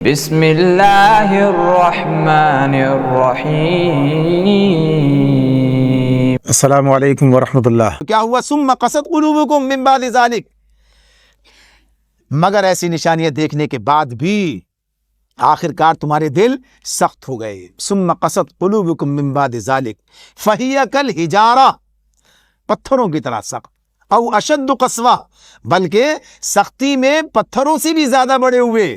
بسم اللہ الرحمن الرحیم۔ السلام علیکم ورحمۃ اللہ۔ کیا ہوا؟ ثم قست قلوبکم من بعد ذلک، مگر ایسی نشانیاں دیکھنے کے بعد بھی آخر کار تمہارے دل سخت ہو گئے۔ ثم قست قلوبکم من بعد ذلک فہی کالحجارہ، پتھروں کی طرح سخت، او اشد قسوہ، بلکہ سختی میں پتھروں سے بھی زیادہ بڑے ہوئے۔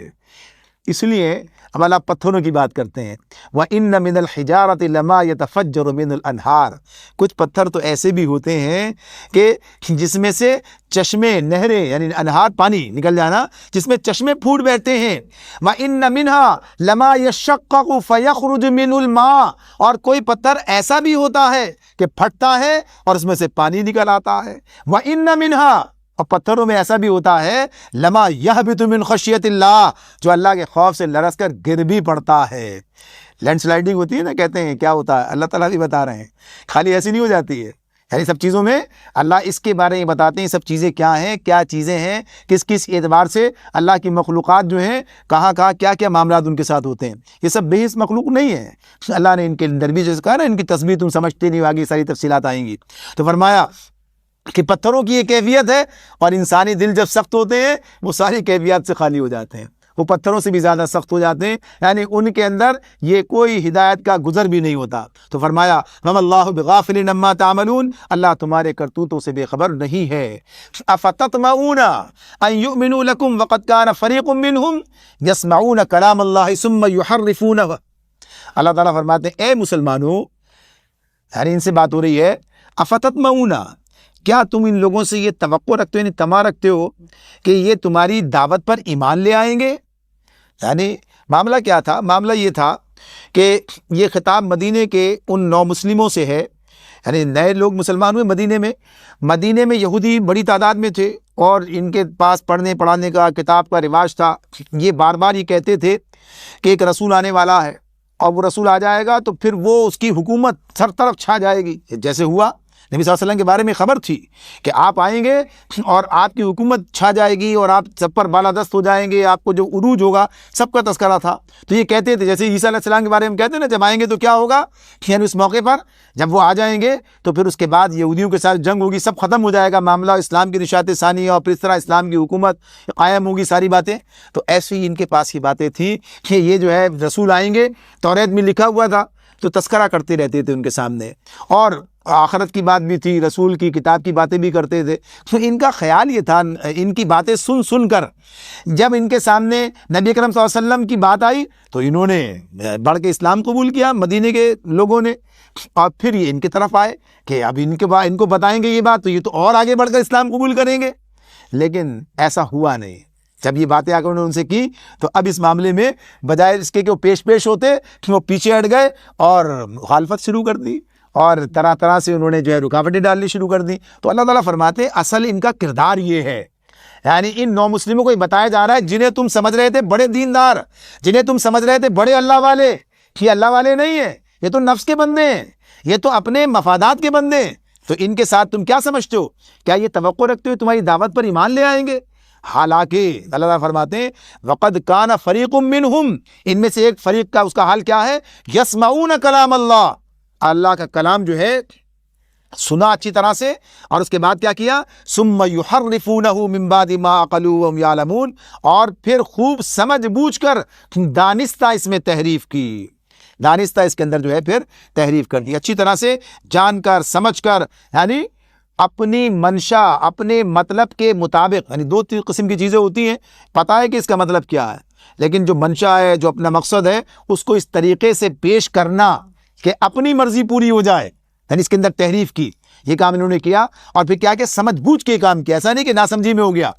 اس لیے اب اللہ پتھروں کی بات کرتے ہیں۔ وَإِنَّ مِنَ الْحِجَارَةِ لَمَا يَتَفَجَّرُ مِنُ الْأَنْهَارِ، کچھ پتھر تو ایسے بھی ہوتے ہیں کہ جس میں سے چشمے، نہریں یعنی انہار، پانی نکل جانا، جس میں چشمے پھوٹ بیٹھتے ہیں۔ وَإِنَّ مِنْهَا لَمَا يَشَّقَّقُ فَيَخْرُجُ مِنْهُ الْمَاءُ، اور کوئی پتھر ایسا بھی ہوتا ہے کہ پھٹتا ہے اور اس میں سے پانی نکل آتا ہے۔ وَإِنَّ مِنْهَا، اور پتھروں میں ایسا بھی ہوتا ہے لما یہبط من خشیت اللہ، جو اللہ کے خوف سے لرز کر گر بھی پڑتا ہے۔ لینڈ سلائڈنگ ہوتی ہے نا، کہتے ہیں کیا ہوتا ہے، اللہ تعالیٰ بھی بتا رہے ہیں، خالی ایسی نہیں ہو جاتی ہے، یعنی سب چیزوں میں اللہ اس کے بارے میں بتاتے ہیں، سب چیزیں کیا ہیں، کیا چیزیں ہیں، کس کس اعتبار سے اللہ کی مخلوقات جو ہیں کہاں کہاں کیا کیا معاملات ان کے ساتھ ہوتے ہیں۔ یہ سب بے حس مخلوق نہیں ہے، اللہ نے ان کے اندر بھی جیسے کہا نا، ان کی تسبیح تم سمجھتے نہیں ہو، آگے ساری تفصیلات آئیں گی۔ تو فرمایا کہ پتھروں کی یہ کیفیت ہے، اور انسانی دل جب سخت ہوتے ہیں وہ ساری کیفیات سے خالی ہو جاتے ہیں، وہ پتھروں سے بھی زیادہ سخت ہو جاتے ہیں، یعنی ان کے اندر یہ کوئی ہدایت کا گزر بھی نہیں ہوتا۔ تو فرمایا وَمَا اللَّهُ بِغَافِلٍ عَمَّا تَعْمَلُونَ، اللہ تمہارے کرتوتوں سے بے خبر نہیں ہے۔ أَفَتَطْمَعُونَ أَن يُؤْمِنُوا لَكُمْ وَقَدْ كَانَ فَرِيقٌ مِّنْهُمْ يَسْمَعُونَ كَلَامَ اللَّهِ ثُمَّ يُحَرِّفُونَهُ۔ اللہ تعالیٰ فرماتے ہیں اے مسلمانوں، یعنی ان سے بات ہو رہی ہے، أَفَتَطْمَعُونَ، کیا تم ان لوگوں سے یہ توقع رکھتے ہو، یعنی طمع رکھتے ہو کہ یہ تمہاری دعوت پر ایمان لے آئیں گے؟ یعنی معاملہ کیا تھا؟ معاملہ یہ تھا کہ یہ خطاب مدینے کے ان نو مسلموں سے ہے، یعنی نئے لوگ مسلمان ہوئے مدینے میں یہودی بڑی تعداد میں تھے، اور ان کے پاس پڑھنے پڑھانے کا، کتاب کا رواج تھا۔ یہ بار بار یہ کہتے تھے کہ ایک رسول آنے والا ہے، اور وہ رسول آ جائے گا تو پھر وہ اس کی حکومت ہر طرف چھا جائے گی، جیسے ہوا نبی صلی اللہ علیہ وسلم کے بارے میں خبر تھی کہ آپ آئیں گے اور آپ کی حکومت چھا جائے گی، اور آپ سب پر بالادست ہو جائیں گے، آپ کو جو عروج ہوگا سب کا تذکرہ تھا۔ تو یہ کہتے تھے، جیسے عیسیٰ علیہ السلام کے بارے میں کہتے ہیں نا، جب آئیں گے تو کیا ہوگا، یعنی اس موقع پر جب وہ آ جائیں گے تو پھر اس کے بعد یہودیوں کے ساتھ جنگ ہوگی، سب ختم ہو جائے گا معاملہ، اسلام کی نشاط ثانی، اور پھر اس طرح اسلام کی حکومت قائم ہوگی، ساری باتیں۔ تو ایسی ان کے پاس کی باتیں تھیں کہ یہ جو ہے رسول آئیں گے، توریت میں لکھا ہوا تھا، تو تذکرہ کرتے رہتے تھے ان کے سامنے، اور آخرت کی بات بھی تھی، رسول کی کتاب کی باتیں بھی کرتے تھے۔ تو ان کا خیال یہ تھا، ان کی باتیں سن کر جب ان کے سامنے نبی اکرم صلی اللہ علیہ وسلم کی بات آئی تو انہوں نے بڑھ کے اسلام قبول کیا، مدینے کے لوگوں نے، اور پھر یہ ان کی طرف آئے کہ اب ان کو بتائیں گے یہ بات، تو یہ تو اور آگے بڑھ کر اسلام قبول کریں گے، لیکن ایسا ہوا نہیں۔ جب یہ باتیں آ کر انہوں نے ان سے کی تو اب اس معاملے میں بجائے اس کے کہ وہ پیش ہوتے، وہ پیچھے ہٹ گئے اور مخالفت شروع کر دی، اور طرح طرح سے انہوں نے جو ہے رکاوٹیں ڈالنی شروع کر دی۔ تو اللہ تعالیٰ فرماتے ہیں اصل ان کا کردار یہ ہے، یعنی ان نو مسلموں کو یہ بتایا جا رہا ہے جنہیں تم سمجھ رہے تھے بڑے دیندار، جنہیں تم سمجھ رہے تھے بڑے اللہ والے، یہ اللہ والے نہیں ہیں، یہ تو نفس کے بندے ہیں، یہ تو اپنے مفادات کے بندے ہیں۔ تو ان کے ساتھ تم کیا سمجھتے ہو؟ کیا یہ توقع رکھتے ہو تمہاری دعوت پر ایمان لے آئیں گے؟ حالانکہ اللہ تعالیٰ فرماتے ہیں وَقَدْ كَانَ فَرِيقٌ مِّنْهُمْ، ان میں سے ایک فریق کا اس کا حال کیا ہے، يَسْمَعُونَ كَلَامَ اللَّهِ، اللہ کا کلام جو ہے سنا اچھی طرح سے، اور اس کے بعد کیا کیا، ثُمَّ يُحَرِّفُونَهُ مِن بَعْدِ مَا عَقَلُوهُ وَهُمْ يَعْلَمُونَ، اور پھر خوب سمجھ بوجھ کر دانستہ اس میں تحریف کی، دانستہ اس کے اندر جو ہے پھر تحریف کر دی، اچھی طرح سے جان کر سمجھ کر، یعنی اپنی منشا، اپنے مطلب کے مطابق، یعنی دو تین قسم کی چیزیں ہوتی ہیں، پتہ ہے کہ اس کا مطلب کیا ہے، لیکن جو منشا ہے، جو اپنا مقصد ہے، اس کو اس طریقے سے پیش کرنا کہ اپنی مرضی پوری ہو جائے، یعنی اس کے اندر تحریف کی، یہ کام انہوں نے کیا، اور پھر کیا کہ سمجھ بوجھ کے کام کیا، ایسا نہیں کہ ناسمجھی میں ہو گیا۔